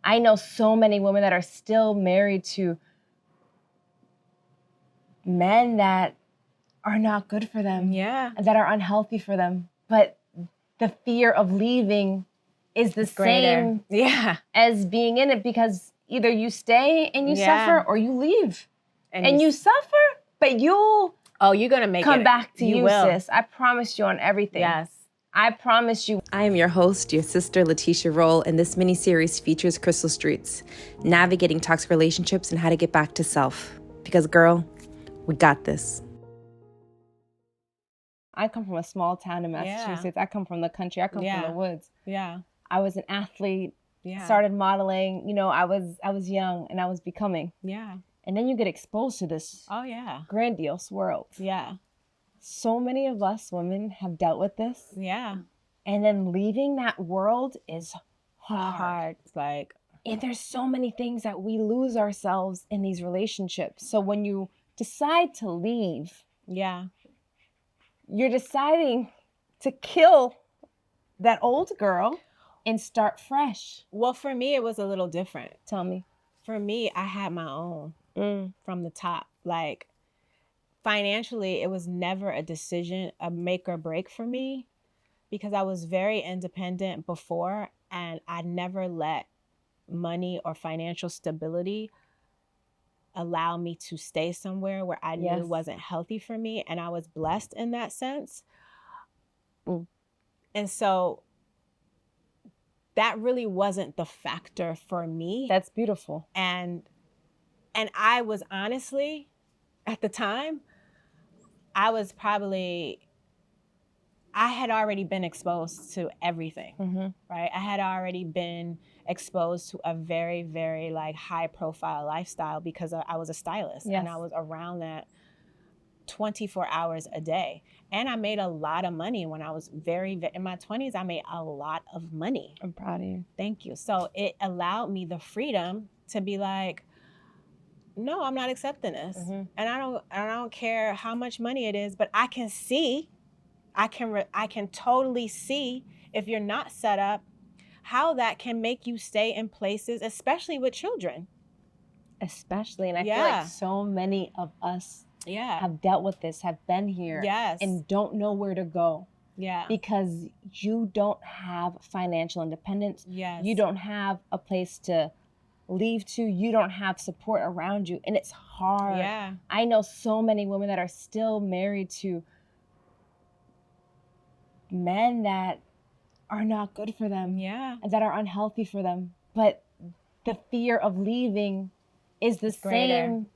I know so many women that are still married to men that are not good for them. Yeah. That are unhealthy for them. But the fear of leaving is the same as being in it, because either you stay and you suffer, or you leave and you suffer, but you're gonna make come back to you, sis. I promise you on everything. Yes. I promise you. I am your host, your sister, Letitia Roll, and this mini-series features Crystal Streets, navigating toxic relationships and how to get back to self. Because, girl, we got this. I come from a small town in Massachusetts. I come from the country. I come from the woods. Yeah. I was an athlete. Started modeling. You know, I was young and I was becoming. Yeah. And then you get exposed to this grandiose world. Yeah. So many of us women have dealt with this. Yeah. And then leaving that world is hard. It's like, and there's so many things that we lose ourselves in these relationships. So when you decide to leave, you're deciding to kill that old girl and start fresh. Well, for me, it was a little different. Tell me. For me, I had my own from the top. Like, financially, it was never a decision, a make or break for me, because I was very independent before, and I never let money or financial stability allow me to stay somewhere where I knew it wasn't healthy for me. And I was blessed in that sense. And so that really wasn't the factor for me. That's beautiful. And I was honestly, at the time, I had already been exposed to everything, right? I had already been exposed to a very, very like high profile lifestyle because I was a stylist and I was around that 24 hours a day. And I made a lot of money when I was in my 20s. I made a lot of money. I'm proud of you. Thank you. So it allowed me the freedom to be like, no, I'm not accepting this. And I don't care how much money it is, but I can see, I can totally see, if you're not set up, how that can make you stay in places, especially with children. Especially, and I feel like so many of us have dealt with this, have been here, and don't know where to go. Because you don't have financial independence. You don't have a place to leave to. You don't have support around you, and it's hard. I know so many women that are still married to men that are not good for them, and that are unhealthy for them. But the fear of leaving is the same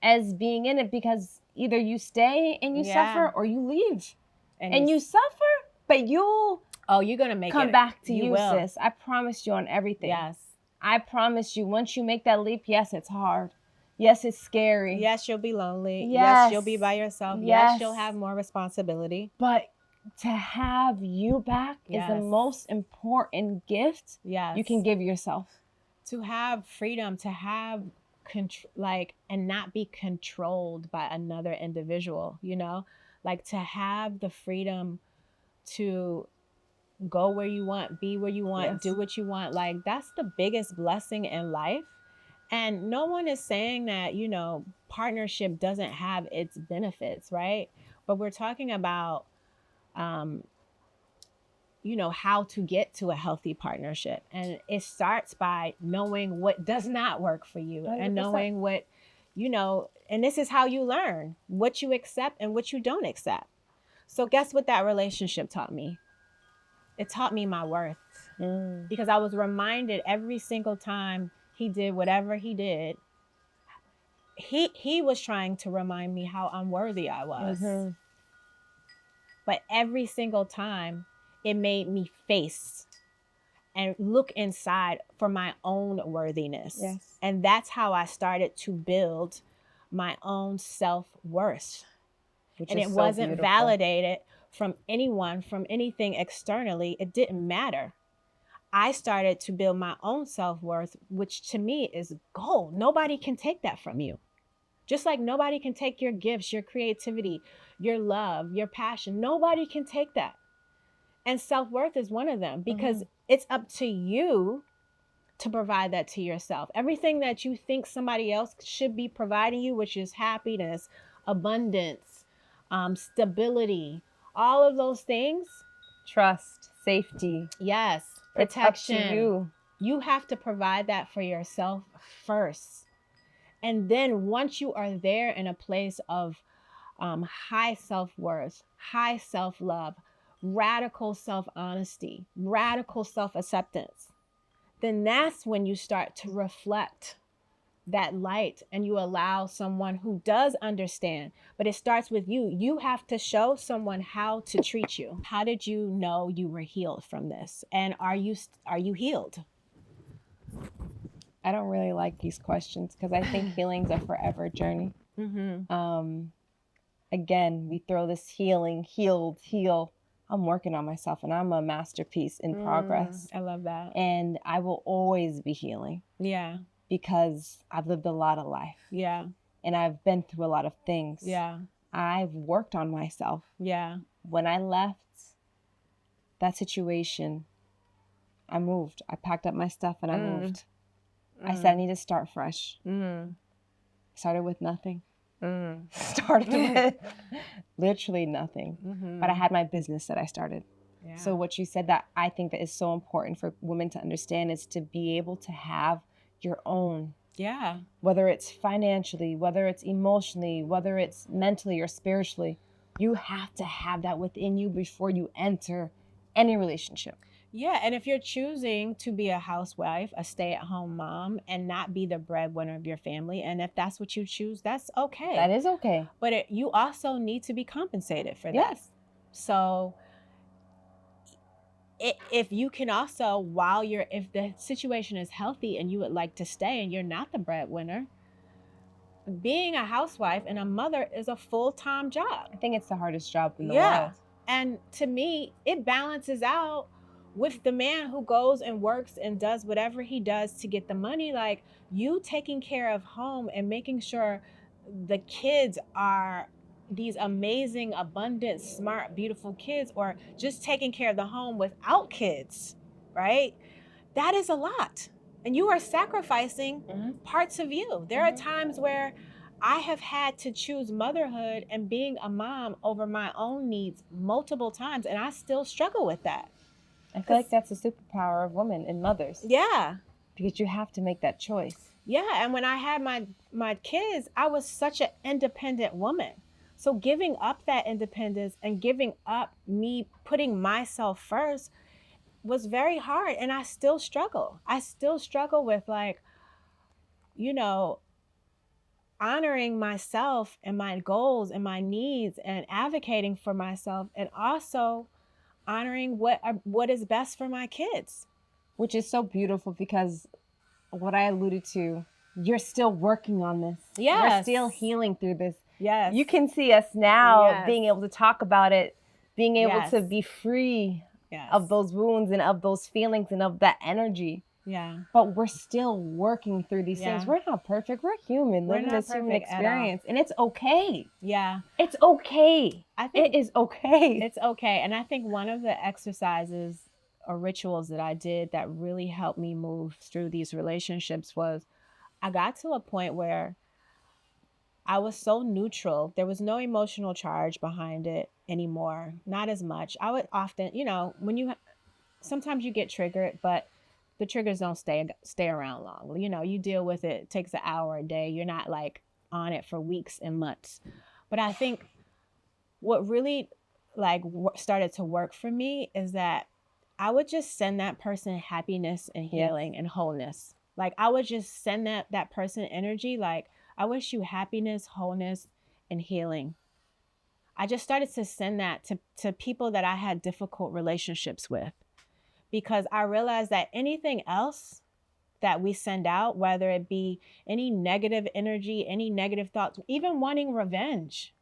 as being in it, because either you stay and you suffer, or you leave and you suffer, but you're gonna make come back to you, sis. I promise you on everything. I promise you, once you make that leap, yes, it's hard. Yes, it's scary. Yes, you'll be lonely. Yes, you'll be by yourself. Yes, you'll have more responsibility. But to have you back is the most important gift you can give yourself. To have freedom, to have and not be controlled by another individual, you know? Like, to have the freedom to go where you want, be where you want, do what you want. Like, that's the biggest blessing in life. And no one is saying that, you know, partnership doesn't have its benefits, right? But we're talking about, you know, how to get to a healthy partnership. And it starts by knowing what does not work for you 100%. And knowing what, you know, and this is how you learn what you accept and what you don't accept. So guess what that relationship taught me? It taught me my worth, because I was reminded every single time he did whatever he did, he was trying to remind me how unworthy I was. But every single time, it made me face and look inside for my own worthiness. And that's how I started to build my own self-worth. And it wasn't validated from anyone, from anything externally. It didn't matter. I started to build my own self-worth, which to me is gold. Nobody can take that from you. Just like nobody can take your gifts, your creativity, your love, your passion. Nobody can take that. And self-worth is one of them, because it's up to you to provide that to yourself. Everything that you think somebody else should be providing you, which is happiness, abundance, stability, all of those things. Trust, safety. Yes. Protection. It's up to you. You have to provide that for yourself first. And then once you are there in a place of high self-worth, high self-love, radical self-honesty, radical self-acceptance, then that's when you start to reflect that light and you allow someone who does understand. But it starts with you. You have to show someone how to treat you. How did you know you were healed from this? And are you healed? I don't really like these questions because I think healing's a forever journey. Again, we throw this healing, heal. I'm working on myself and I'm a masterpiece in progress. I love that. And I will always be healing. Yeah. Because I've lived a lot of life. Yeah. And I've been through a lot of things. Yeah. I've worked on myself. Yeah. When I left that situation, I moved. I packed up my stuff and I moved. I said I need to start fresh. Started with nothing. Started with literally nothing. But I had my business that I started. Yeah. So what you said that I think that is so important for women to understand is to be able to have your own. Yeah. Whether it's financially, whether it's emotionally, whether it's mentally or spiritually, you have to have that within you before you enter any relationship. Yeah, and if you're choosing to be a housewife, a stay-at-home mom, and not be the breadwinner of your family, and if that's what you choose, that's okay. That is okay. But you also need to be compensated for that. Yes. So if you can also, if the situation is healthy and you would like to stay and you're not the breadwinner, being a housewife and a mother is a full-time job. I think it's the hardest job in the world. And to me, it balances out with the man who goes and works and does whatever he does to get the money. Like, you taking care of home and making sure the kids are these amazing, abundant, smart, beautiful kids, or just taking care of the home without kids, right? That is a lot. And you are sacrificing parts of you. There are times where I have had to choose motherhood and being a mom over my own needs multiple times, and I still struggle with that. I feel like that's a superpower of women and mothers. Yeah. Because you have to make that choice. Yeah, and when I had my kids, I was such an independent woman. So giving up that independence and giving up me putting myself first was very hard, and I still struggle. I still struggle with, like, you know, honoring myself and my goals and my needs and advocating for myself, and also honoring what is best for my kids. Which is so beautiful, because what I alluded to, you're still working on this. Yes. We're still healing through this. Yes. You can see us now being able to talk about it, being able to be free of those wounds and of those feelings and of that energy. Yeah. But we're still working through these things. We're not perfect. We're human, living this human experience. And it's okay. Yeah. It's okay. I think it is okay. It's okay. And I think one of the exercises or rituals that I did that really helped me move through these relationships was, I got to a point where I was so neutral. There was no emotional charge behind it anymore. Not as much. I would often, sometimes you get triggered, but the triggers don't stay around long. You deal with it. It takes an hour a day. You're not like on it for weeks and months. But I think what really started to work for me is that I would just send that person happiness and healing and wholeness. Like, I would just send that person energy. Like, I wish you happiness, wholeness, and healing. I just started to send that to people that I had difficult relationships with, because I realized that anything else that we send out, whether it be any negative energy, any negative thoughts, even wanting revenge.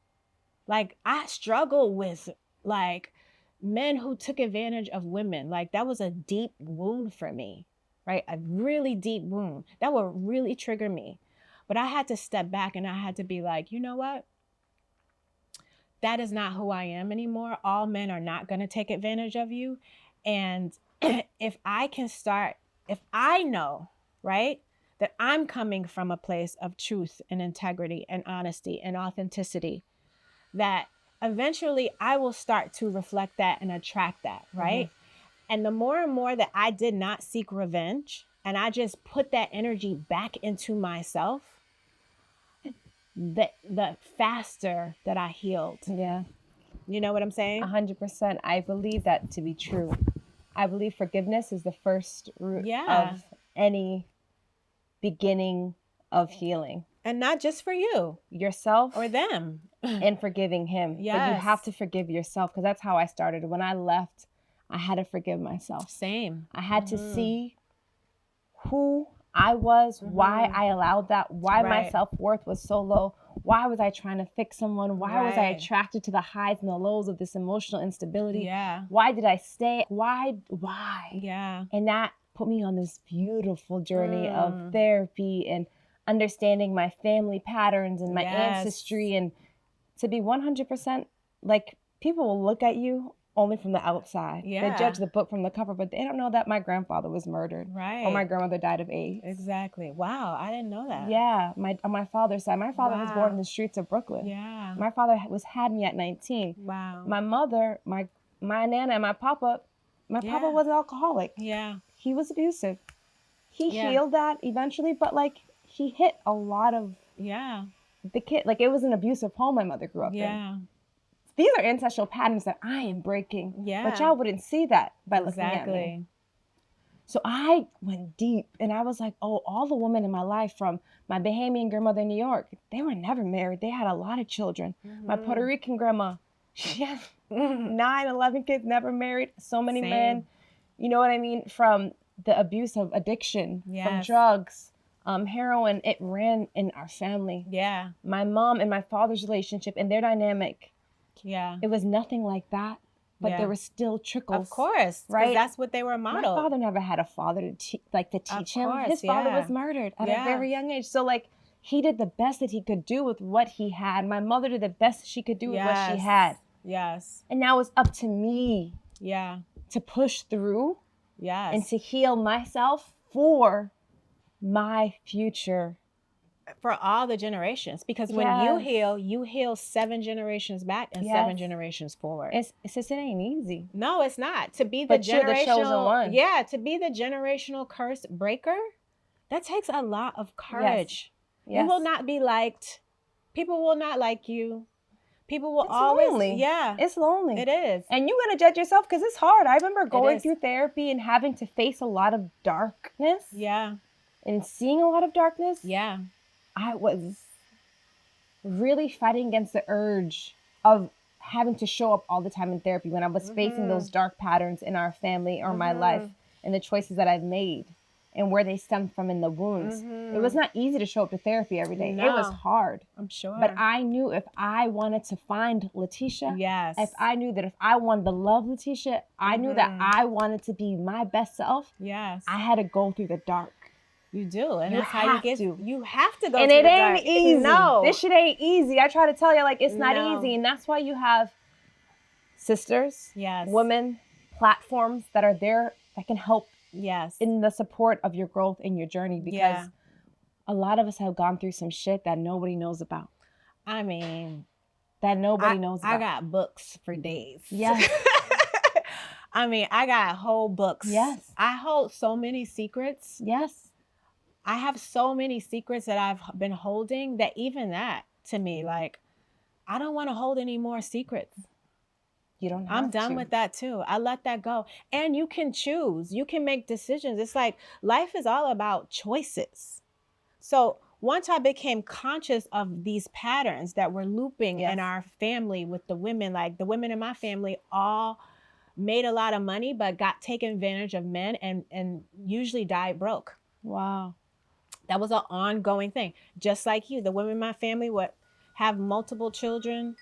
Like, I struggle with, like, men who took advantage of women. Like, that was a deep wound for me, right? A really deep wound that would really trigger me. But I had to step back and I had to be like, you know what? That is not who I am anymore. All men are not going to take advantage of you. And if I can start if I know, right, that I'm coming from a place of truth and integrity and honesty and authenticity, that eventually I will start to reflect that and attract that, right? And the more and more that I did not seek revenge and I just put that energy back into myself, the faster that I healed. Yeah. You know what I'm saying? 100%. I believe that to be true. I believe forgiveness is the first root of any beginning of healing. And not just for you. Yourself. Or them. And forgiving him. Yes. But you have to forgive yourself, because that's how I started. When I left, I had to forgive myself. Same. I had to see who I was, why I allowed that, why my self-worth was so low. Why was I trying to fix someone? Why was I attracted to the highs and the lows of this emotional instability? Yeah. Why did I stay? Why? Yeah. And that put me on this beautiful journey of therapy and understanding my family patterns and my ancestry. And to be 100%, like, people will look at you only from the outside. Yeah. They judge the book from the cover, but they don't know that my grandfather was murdered. Or my grandmother died of AIDS. Exactly. Wow, I didn't know that. Yeah, on my father's side. My father was born in the streets of Brooklyn. Yeah. My father had me at 19. Wow. My mother, my nana, and my papa was an alcoholic. Yeah. He was abusive. He healed that eventually, but like, he hit a lot of the kid. Like, it was an abusive home my mother grew up in. These are ancestral patterns that I am breaking. Yeah. But y'all wouldn't see that by looking at me. So I went deep, and I was like, oh, all the women in my life, from my Bahamian grandmother in New York, they were never married. They had a lot of children. My Puerto Rican grandma, she had 9, 11 kids, never married, so many men. You know what I mean? From the abuse of addiction, from drugs, heroin, it ran in our family. Yeah. My mom and my father's relationship and their dynamic. Yeah. It was nothing like that, but there were still trickles. Of course, right? That's what they were modeled. My father never had a father to teach him. His father was murdered at a very young age. So, like, he did the best that he could do with what he had. My mother did the best she could do with what she had. Yes. And now it's up to me. Yeah. To push through. Yes. And to heal myself for my future. For all the generations, because when you heal 7 generations back and 7 generations forward. It's just, it ain't easy. No, it's not. To be the generational, you're the chosen one. Yeah, to be the generational curse breaker, that takes a lot of courage. Yes. You will not be liked. People will not like you. People will always lonely. Yeah. It's lonely. It is. And you're gonna judge yourself, because it's hard. I remember going through therapy and having to face a lot of darkness. Yeah. And seeing a lot of darkness. Yeah. I was really fighting against the urge of having to show up all the time in therapy when I was facing those dark patterns in our family or my life, and the choices that I've made and where they stem from in the wounds. It was not easy to show up to therapy every day. No. It was hard. I'm sure. But I knew if I wanted to find Letitia, if I knew that if I wanted to love Letitia, I knew that I wanted to be my best self, I had to go through the dark. You do, and that's how you get to. You have to go. And through it the ain't dark. easy. No, this shit ain't easy. I try to tell you, like, it's not easy, and that's why you have sisters, women, platforms that are there that can help. In the support of your growth in your journey, because a lot of us have gone through some shit that nobody knows about. I mean, that nobody knows about. I got books for days. Yes. I mean, I got whole books. Yes. I hold so many secrets. Yes. I have so many secrets that I've been holding that even that, to me, like, I don't want to hold any more secrets. You don't have I'm done to. with that too. I let that go. And you can choose. You can make decisions. It's like life is all about choices. So once I became conscious of these patterns that were looping in our family with the women, like the women in my family all made a lot of money, but got taken advantage of men and usually died broke. Wow. That was an ongoing thing. Just like you, the women in my family would have multiple children,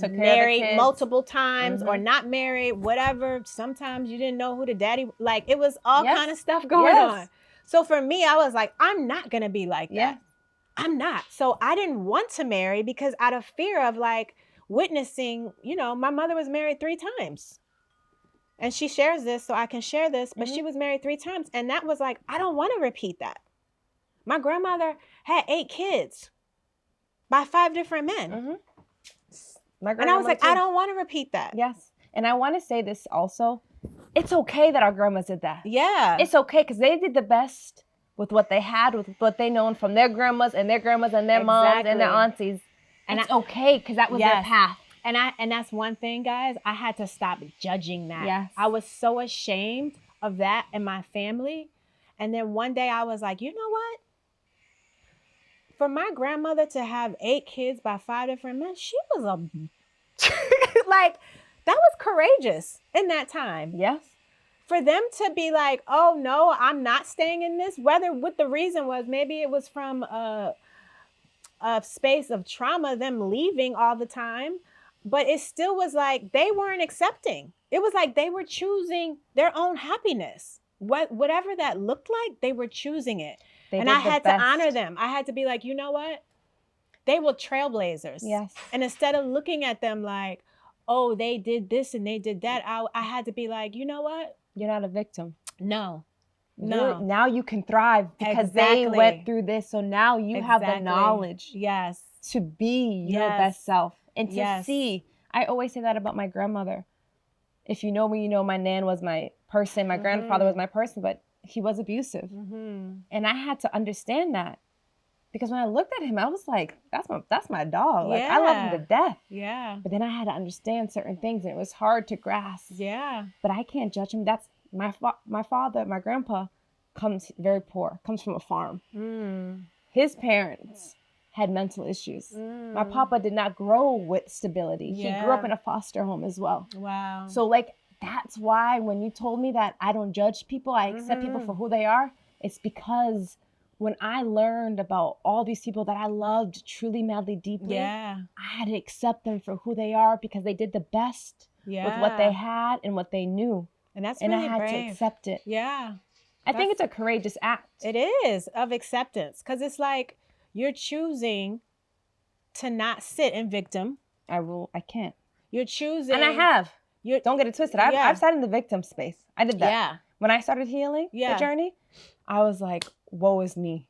married multiple times or not married, whatever. Sometimes you didn't know who the daddy, like it was all kind of stuff going on. So for me, I was like, I'm not going to be like that. I'm not. So I didn't want to marry because out of fear of like witnessing, you know, my mother was married 3 times. And she shares this, so I can share this, but she was married 3 times. And that was like, I don't want to repeat that. My grandmother had 8 kids by 5 different men. And I was like, I don't want to repeat that. Yes. And I want to say this also. It's okay that our grandmas did that. Yeah. It's okay because they did the best with what they had, with what they known from their grandmas and their grandmas and their moms and their aunties. And it's okay because that was their path. And that's one thing, guys. I had to stop judging that. Yes. I was so ashamed of that in my family. And then one day I was like, you know what? For my grandmother to have 8 kids by 5 different men, she was like, that was courageous in that time. Yes. For them to be like, oh no, I'm not staying in this, whether what the reason was, maybe it was from a space of trauma, them leaving all the time. But it still was like they weren't accepting. It was like they were choosing their own happiness. Whatever that looked like, they were choosing it. And I had to honor them. I had to be like, you know what? They were trailblazers. Yes. And instead of looking at them like, oh, they did this and they did that, I had to be like, you know what? You're not a victim. No. Now you can thrive because they went through this. So now you have the knowledge to be your best self. And to see, I always say that about my grandmother. If you know me, you know my nan was my person. My grandfather was my person, but he was abusive. And I had to understand that. Because when I looked at him, I was like, that's my dog. Like, I love him to death. Yeah. But then I had to understand certain things, and it was hard to grasp. Yeah. But I can't judge him. That's my father, my grandpa, comes very poor, comes from a farm. His parents had mental issues. My papa did not grow with stability. He grew up in a foster home as well. Wow. So like, that's why when you told me that I don't judge people, I accept people for who they are, it's because when I learned about all these people that I loved truly, madly, deeply, I had to accept them for who they are because they did the best with what they had and what they knew. And that's really brave. And I had to accept it. Yeah. I think it's a courageous act. It is, of acceptance. Because it's like you're choosing to not sit in victim. I can't. You're choosing. And I have. Don't get it twisted. I've sat in the victim space. I did that. Yeah. When I started healing the journey, I was like, woe is me.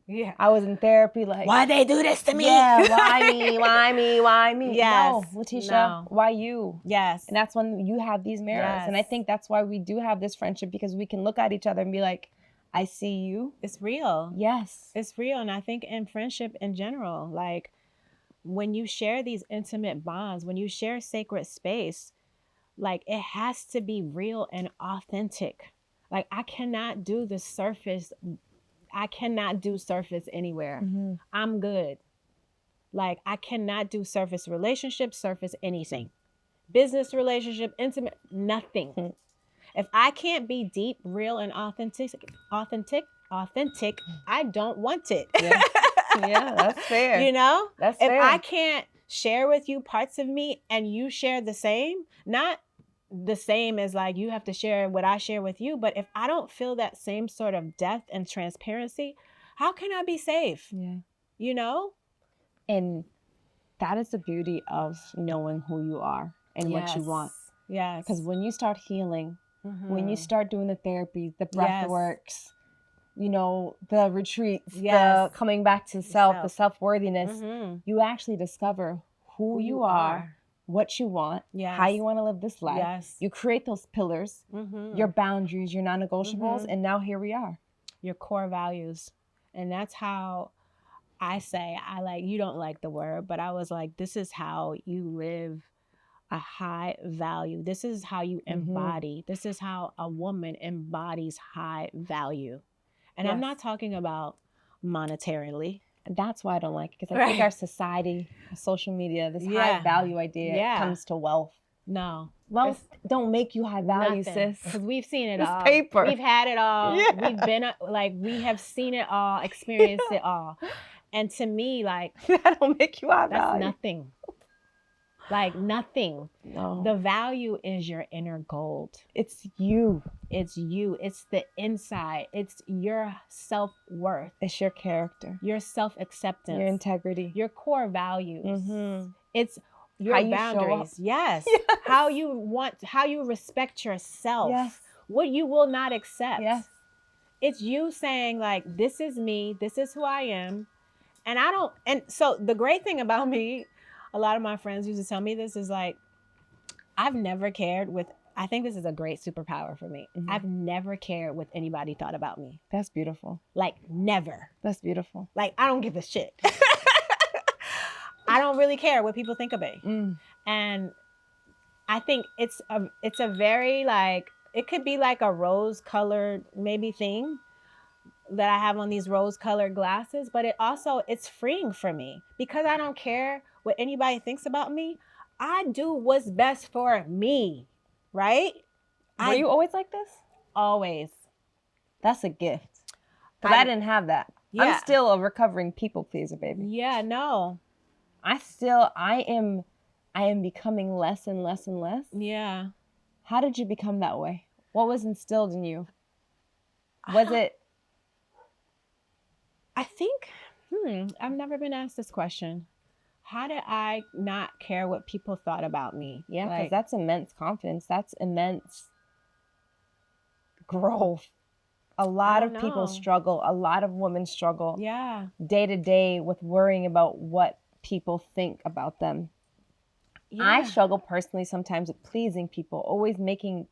Yeah. I was in therapy like, why they do this to me? Yeah, why me? Why me? Why me? Yes. No, Letitia, why you? Yes. And that's when you have these mirrors. Yes. And I think that's why we do have this friendship, because we can look at each other and be like, I see you. It's real. Yes. It's real. And I think in friendship in general, like when you share these intimate bonds, when you share sacred space, like it has to be real and authentic. Like I cannot do the surface. I cannot do surface anywhere. I'm good. Like I cannot do surface relationships, surface anything. Business relationship, intimate, nothing. If I can't be deep, real, and authentic, I don't want it. Yeah, that's fair. You know? That's fair. If I can't share with you parts of me and you share the same, not the same as like you have to share what I share with you, but if I don't feel that same sort of depth and transparency, how can I be safe? Yeah. You know? And that is the beauty of knowing who you are and what you want. Yes. Because when you start healing, when you start doing the therapy, the breath works, you know, the retreats, the coming back to self, the self-worthiness, you actually discover who you are, what you want, how you want to live this life. You create those pillars, your boundaries, your non-negotiables, and now here we are. Your core values. And that's how I say, you don't like the word, but I was like, this is how you live a high value. This is how you embody. This is how a woman embodies high value. And I'm not talking about monetarily. And that's why I don't like it, because I think our society, social media, this high value idea comes to wealth. No. Wealth don't make you high value, sis. Because we've seen it all. Paper. We've had it all. We've been, we have seen it all, experienced it all. And to me, like, that don't make you high value. That's nothing. Like nothing. No. The value is your inner gold. It's you. It's you. It's the inside. It's your self-worth. It's your character. Your self-acceptance. Your integrity. Your core values. It's your boundaries. Yes. Yes. How you respect yourself. Yes. What you will not accept. Yes. It's you saying like, this is me, this is who I am. And so the great thing about me, a lot of my friends used to tell me this, is like, I've never cared I think this is a great superpower for me. Mm-hmm. I've never cared what anybody thought about me. That's beautiful. Like, never. That's beautiful. Like, I don't give a shit. I don't really care what people think of me. Mm. And I think it's a very, like, it could be like a rose-colored maybe thing that I have on these rose-colored glasses, but it's freeing for me because I don't care what anybody thinks about me. I do what's best for me, right? Were you always like this? Always. That's a gift. Because I didn't have that. Yeah. I'm still a recovering people pleaser, baby. Yeah, no. I am becoming less and less and less. Yeah. How did you become that way? What was instilled in you? Was it? I think, I've never been asked this question. How did I not care what people thought about me? Yeah, because that's immense confidence. That's immense growth. A lot of people struggle. A lot of women struggle. Yeah. Day to day with worrying about what people think about them. Yeah. I struggle personally sometimes with pleasing people, always making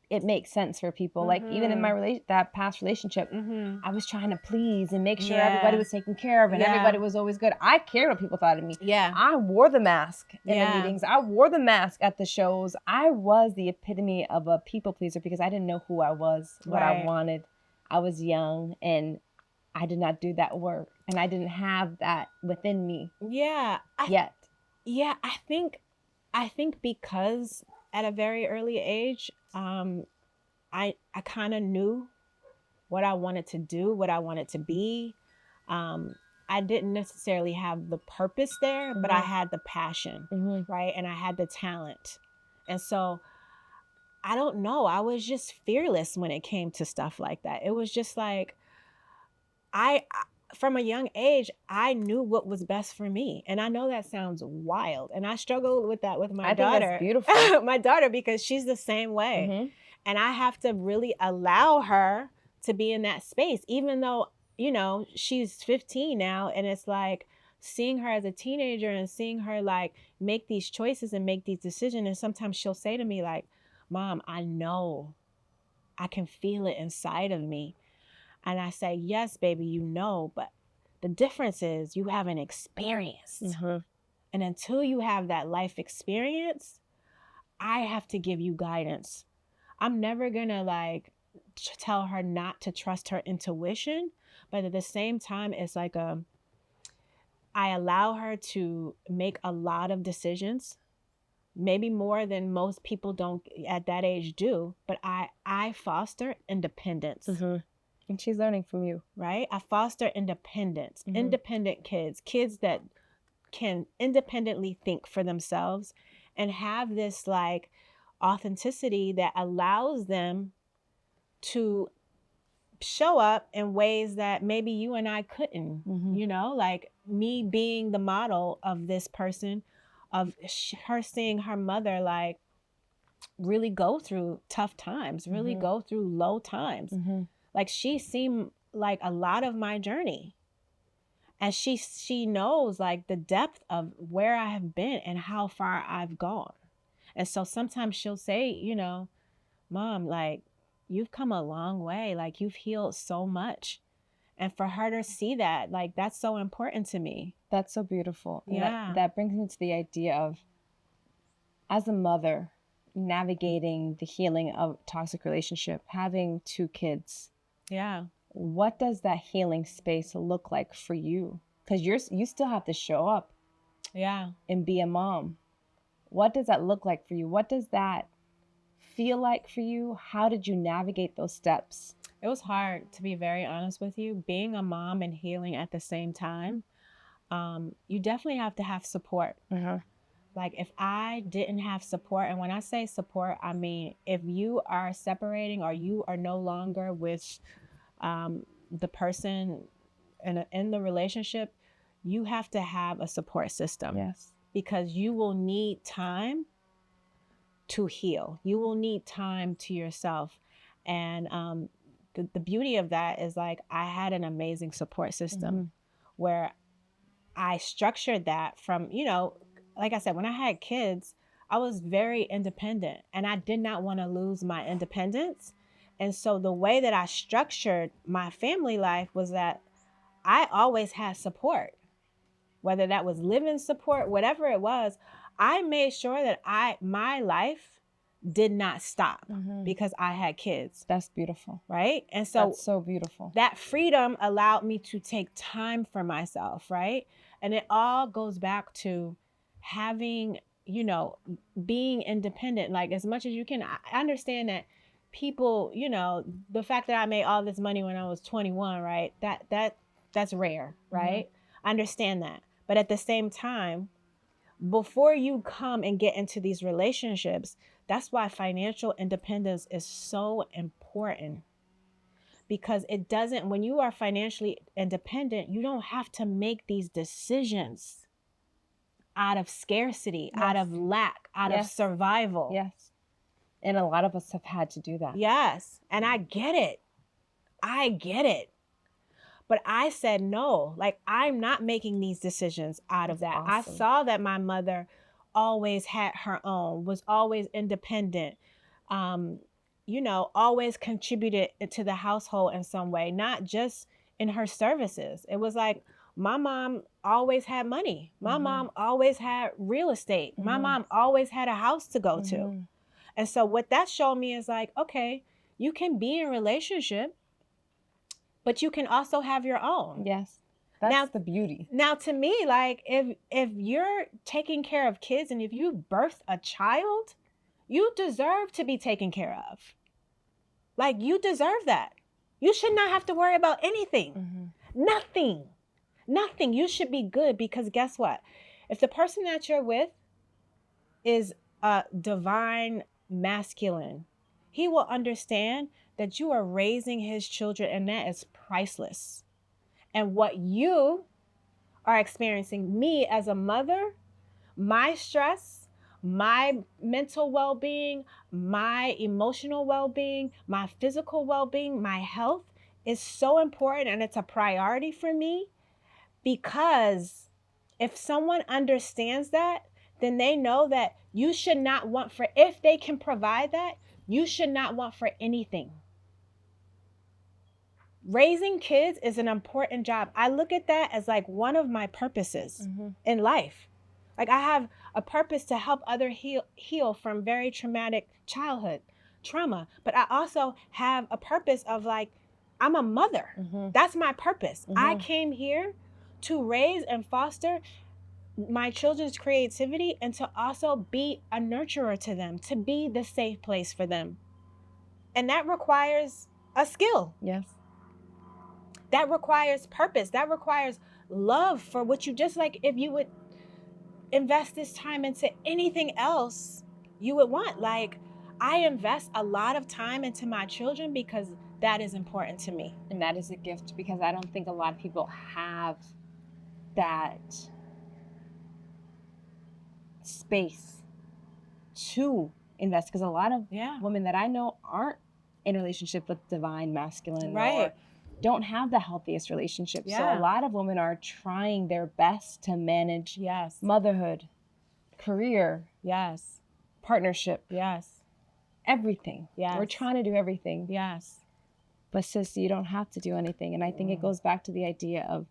it make sense for people. Mm-hmm. Like even in my that past relationship, mm-hmm. I was trying to please and make sure everybody was taken care of and everybody was always good. I cared what people thought of me. Yeah. I wore the mask in the meetings. I wore the mask at the shows. I was the epitome of a people pleaser because I didn't know who I was, what I wanted. I was young and I did not do that work. And I didn't have that within me. Yeah. Yet. Yeah, I think because at a very early age, I kind of knew what I wanted to do, what I wanted to be. I didn't necessarily have the purpose there, mm-hmm. but I had the passion, mm-hmm. right? And I had the talent. And so I don't know, I was just fearless when it came to stuff like that. It was just like, from a young age, I knew what was best for me. And I know that sounds wild. And I struggle with that with my daughter. I think that's beautiful. My daughter, because she's the same way. Mm-hmm. And I have to really allow her to be in that space, even though, she's 15 now. And it's like seeing her as a teenager and seeing her like make these choices and make these decisions. And sometimes she'll say to me like, Mom, I know, I can feel it inside of me. And I say, yes, baby, but the difference is you haven't experienced. Mm-hmm. And until you have that life experience, I have to give you guidance. I'm never going to tell her not to trust her intuition. But at the same time, it's like I allow her to make a lot of decisions, maybe more than most people don't at that age do. But I foster independence. Mm-hmm. And she's learning from you. Right? I foster independence, mm-hmm. independent kids that can independently think for themselves and have this like authenticity that allows them to show up in ways that maybe you and I couldn't, mm-hmm. Like me being the model of this person, of her seeing her mother like really go through tough times, really mm-hmm. go through low times. Mm-hmm. Like she seemed like a lot of my journey. And she knows like the depth of where I have been and how far I've gone. And so sometimes she'll say, Mom, like you've come a long way. Like you've healed so much. And for her to see that, like that's so important to me. That's so beautiful. Yeah. That brings me to the idea of, as a mother, navigating the healing of toxic relationship, having 2 kids. Yeah. What does that healing space look like for you? Because you still have to show up. Yeah. And be a mom. What does that look like for you? What does that feel like for you? How did you navigate those steps? It was hard, to be very honest with you. Being a mom and healing at the same time, you definitely have to have support. Mm-hmm. Like if I didn't have support, and when I say support, I mean, if you are separating or you are no longer with the person in the relationship, you have to have a support system. Yes. because you will need time to heal. You will need time to yourself. And the beauty of that is like, I had an amazing support system where I structured that from, you know, like I said, when I had kids, I was very independent and I did not want to lose my independence. And so the way that I structured my family life was that I always had support, whether that was living support, whatever it was. I made sure that my life did not stop because I had kids. That's beautiful. Right? And so that's so beautiful. That freedom allowed me to take time for myself, right? And it all goes back to having, you know, being independent, like as much as you can. I understand that people, you know, the fact that I made all this money when I was 21, right? That's rare, right? I understand that. But at the same time, before you come and get into these relationships, that's why financial independence is so important. Because it doesn't, when you are financially independent, you don't have to make these decisions out of scarcity, out of lack, out of survival. Yes. And a lot of us have had to do that. Yes. And I get it. But I said no. Like, I'm not making these decisions out of that. Awesome. I saw that my mother always had her own, was always independent, you know, always contributed to the household in some way, not just in her services. It was like, my mom always had money. My mom always had real estate. My mom always had a house to go to. And so what that showed me is like, okay, you can be in a relationship, but you can also have your own. Yes. That's the beauty. Now, to me, like, if you're taking care of kids and if you birth a child, you deserve to be taken care of. Like, you deserve that. You should not have to worry about anything. Nothing. You should be good, because guess what? If the person that you're with is a divine masculine, he will understand that you are raising his children, and that is priceless. And what you are experiencing, me as a mother, my stress, my mental well-being, my emotional well-being, my physical well-being, my health is so important, and it's a priority for me, because if someone understands that, then they know that you should not want for, if they can provide that, you should not want for anything. Raising kids is an important job. I look at that as like one of my purposes in life. Like, I have a purpose to help others heal from very traumatic childhood trauma. But I also have a purpose of like, I'm a mother. That's my purpose. I came here to raise and foster my children's creativity, and to also be a nurturer to them, to be the safe place for them. And that requires a skill. Yes. That requires purpose. That requires love for what you, just like if you would invest this time into anything else you would want. Like, I invest a lot of time into my children because that is important to me. And that is a gift, because I don't think a lot of people have that space to invest, because a lot of women that I know aren't in a relationship with divine masculine, or don't have the healthiest relationships. So a lot of women are trying their best to manage motherhood, career, partnership, everything. We're trying to do everything. But sis, you don't have to do anything. And I think it goes back to the idea of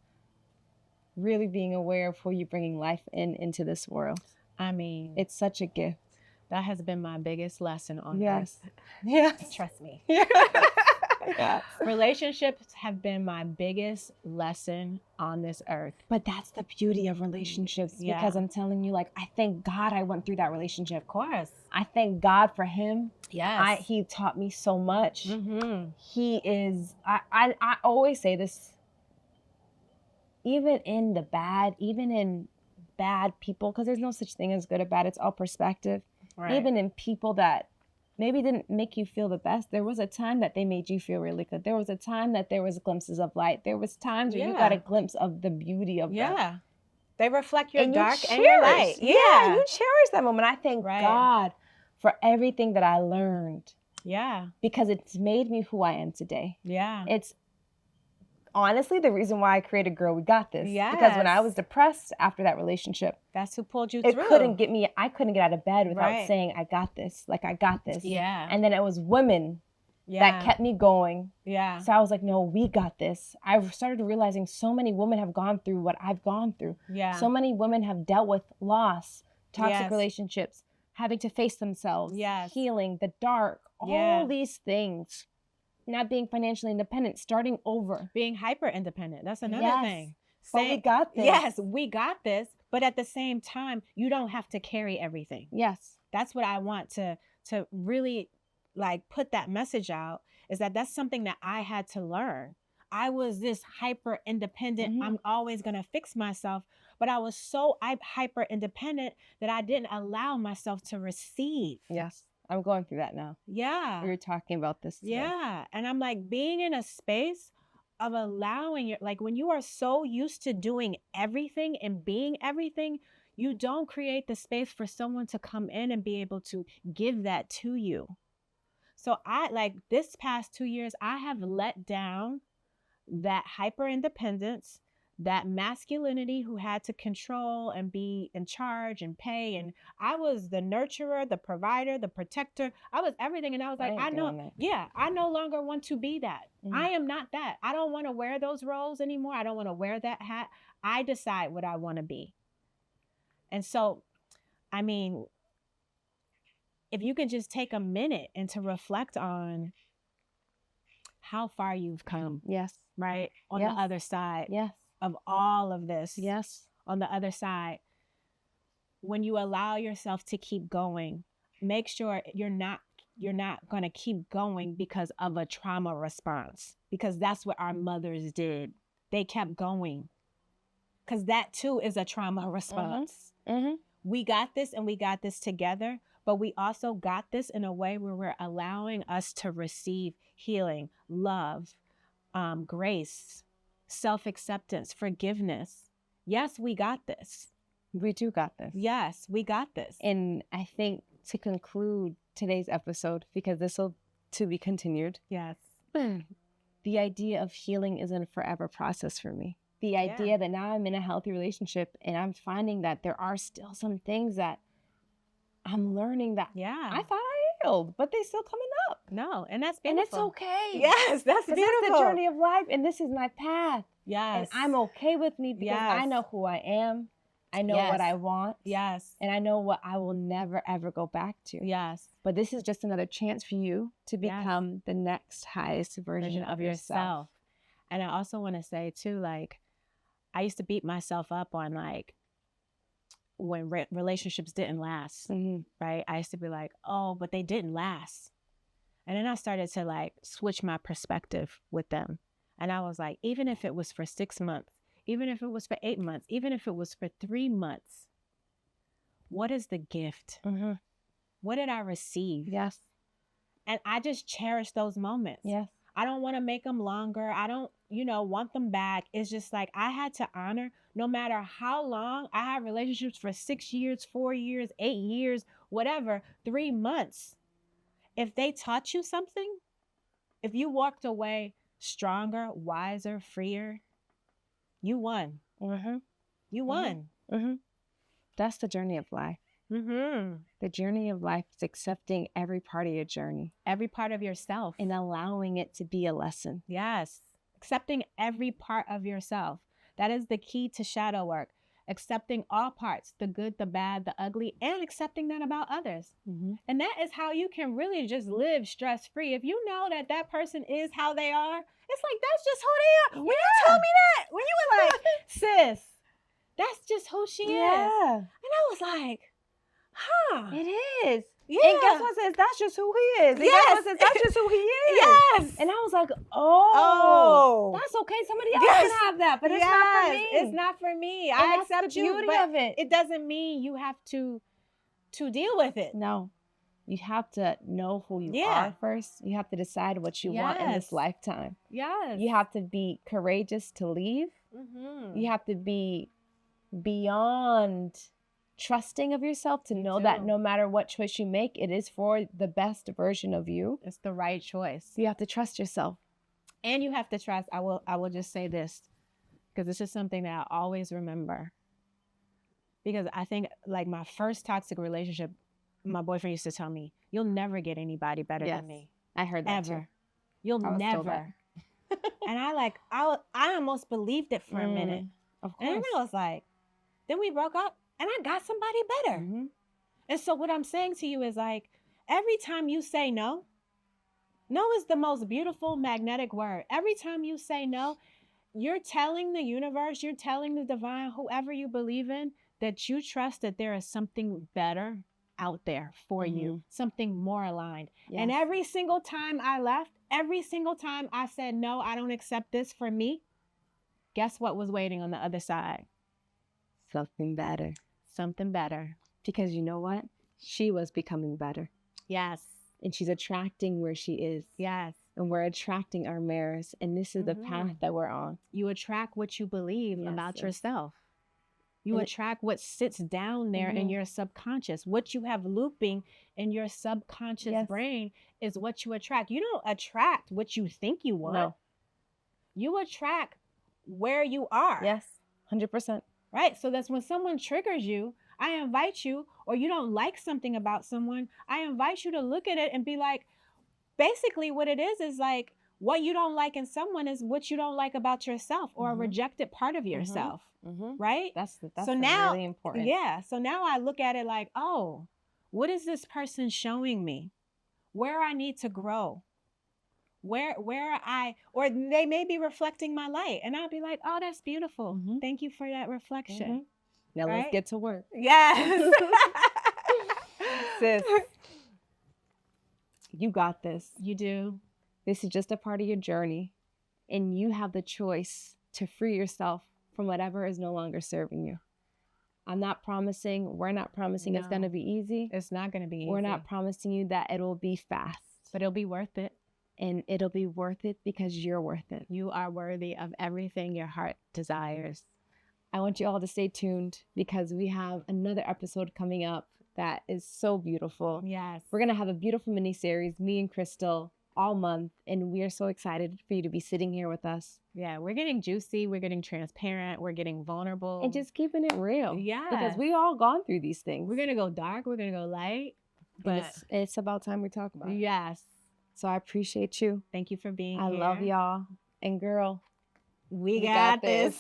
really being aware of who you're bringing life into this world. I mean, it's such a gift. That has been my biggest lesson on earth. Yes. Trust me. Relationships have been my biggest lesson on this earth. But that's the beauty of relationships, because I'm telling you, like, I thank God I went through that relationship. Of course. I thank God for him. Yes. He taught me so much. He is, I always say this, even in bad people, because there's no such thing as good or bad, it's all perspective. Even in people that maybe didn't make you feel the best, there was a time that they made you feel really good. There was a time that there was glimpses of light. There was times where you got a glimpse of the beauty of them. They reflect your and dark you and your light. Yeah. You cherish that moment. I thank God for everything that I learned. Yeah. Because it's made me who I am today. Yeah. It's honestly the reason why I created Girl, We Got This. Yes. Because when I was depressed after that relationship, that's who pulled you through. I couldn't get out of bed without saying, I got this. Like, I got this. Yeah. And then it was women that kept me going. Yeah. So I was like, no, we got this. I started realizing so many women have gone through what I've gone through. Yeah. So many women have dealt with loss, toxic relationships, having to face themselves, healing, the dark, all these things. Not being financially independent, starting over. Being hyper independent. That's another thing. But we got this. Yes, we got this. But at the same time, you don't have to carry everything. Yes. That's what I want to really like put that message out, is that that's something that I had to learn. I was this hyper independent. I'm always going to fix myself. But I was so hyper independent that I didn't allow myself to receive. Yes. I'm going through that now. Yeah. We were talking about this today. Yeah. And I'm like, being in a space of allowing your, like, when you are so used to doing everything and being everything, you don't create the space for someone to come in and be able to give that to you. So this past 2 years, I have let down that hyper independence, that masculinity who had to control and be in charge and pay. And I was the nurturer, the provider, the protector. I was everything. And I was like, I no longer want to be that. I am not that. I don't want to wear those roles anymore. I don't want to wear that hat. I decide what I want to be. And so, I mean, if you can just take a minute and to reflect on how far you've come. Yes. Right? On the other side. Yes. Of all of this. Yes. On the other side. When you allow yourself to keep going, make sure you're not going to keep going because of a trauma response. Because that's what our mothers did. They kept going. Because that too is a trauma response. We got this and we got this together. But we also got this in a way where we're allowing us to receive healing, love, grace, self-acceptance, forgiveness. Yes, we got this. We do got this. Yes, we got this. And I think to conclude today's episode, because this will to be continued. Yes. The idea of healing is a forever process for me. The idea that now I'm in a healthy relationship and I'm finding that there are still some things that I'm learning that I thought I healed, but they still coming up. No, and that's beautiful. And it's okay. Yes, that's beautiful. That's the journey of life, and this is my path. Yes. And I'm okay with me because I know who I am. I know what I want. Yes. And I know what I will never, ever go back to. Yes. But this is just another chance for you to become the next highest version of yourself. And I also want to say, too, like, I used to beat myself up on, like, when relationships didn't last, right? I used to be like, oh, but they didn't last. And then I started to like switch my perspective with them. And I was like, even if it was for 6 months, even if it was for 8 months, even if it was for 3 months, what is the gift? What did I receive? Yes. And I just cherish those moments. Yes. I don't want to make them longer. I don't, want them back. It's just like I had to honor, no matter how long. I had relationships for 6 years, 4 years, 8 years, whatever, 3 months. If they taught you something, if you walked away stronger, wiser, freer, you won. You won. That's the journey of life. The journey of life is accepting every part of your journey. Every part of yourself. And allowing it to be a lesson. Yes. Accepting every part of yourself. That is the key to shadow work. Accepting all parts, the good, the bad, the ugly, and accepting that about others. And that is how you can really just live stress-free. If you know that that person is how they are, it's like, that's just who they are. When you told me that, when you were like, sis, that's just who she is. And I was like, huh. It is. Yeah. And guess what, sis? That's just who he is. And guess what, sis? That's just who he is. Yes. And I was like, oh, that's okay. Somebody else can have that, but it's not for me. It's not for me. And I that's accept the you, beauty but of it. It doesn't mean you have to deal with it. No. You have to know who you are first. You have to decide what you want in this lifetime. Yes. You have to be courageous to leave. You have to be beyond trusting of yourself to know that no matter what choice you make, it is for the best version of you. It's the right choice. You have to trust yourself. And you have to trust, I will just say this, because this is something that I always remember. Because I think like my first toxic relationship, my boyfriend used to tell me, you'll never get anybody better than me. I heard that ever. too. You'll never. And I almost believed it for a minute. Of course. And then I was like, then we broke up and I got somebody better. Mm-hmm. And so what I'm saying to you is like, every time you say no, no is the most beautiful magnetic word. Every time you say no, you're telling the universe, you're telling the divine, whoever you believe in, that you trust that there is something better out there for you, something more aligned. Yes. And every single time I left, every single time I said, no, I don't accept this for me, guess what was waiting on the other side? Something better. Something better. Because you know what? She was becoming better. Yes. And she's attracting where she is. Yes. And we're attracting our mirrors. And this is the path that we're on. You attract what you believe about yourself. You attract what sits down there in your subconscious. What you have looping in your subconscious brain is what you attract. You don't attract what you think you want. No. You attract where you are. Yes, 100%. Right? So that's when someone triggers you, I invite you, or you don't like something about someone, I invite you to look at it and be like, basically what it is like, what you don't like in someone is what you don't like about yourself or a rejected part of yourself, right? That's so now, really important. Yeah. So now I look at it like, oh, what is this person showing me? Where I need to grow? Or they may be reflecting my light. And I'll be like, oh, that's beautiful. Thank you for that reflection. Now let's get to work. Yes. Sis, you got this. You do. This is just a part of your journey, and you have the choice to free yourself from whatever is no longer serving you. We're not promising it's going to be easy. It's not going to be easy. We're not promising you that it'll be fast. But it'll be worth it. And it'll be worth it because you're worth it. You are worthy of everything your heart desires. I want you all to stay tuned because we have another episode coming up that is so beautiful. Yes. We're going to have a beautiful mini-series, me and Crystal, all month, and we are so excited for you to be sitting here with us. Yeah, we're getting juicy, we're getting transparent, we're getting vulnerable. And just keeping it real. Yeah. Because we all gone through these things. We're going to go dark, we're going to go light. But it's about time we talk about it. Yes. So I appreciate you. Thank you for being here. I love y'all. And girl, we got this.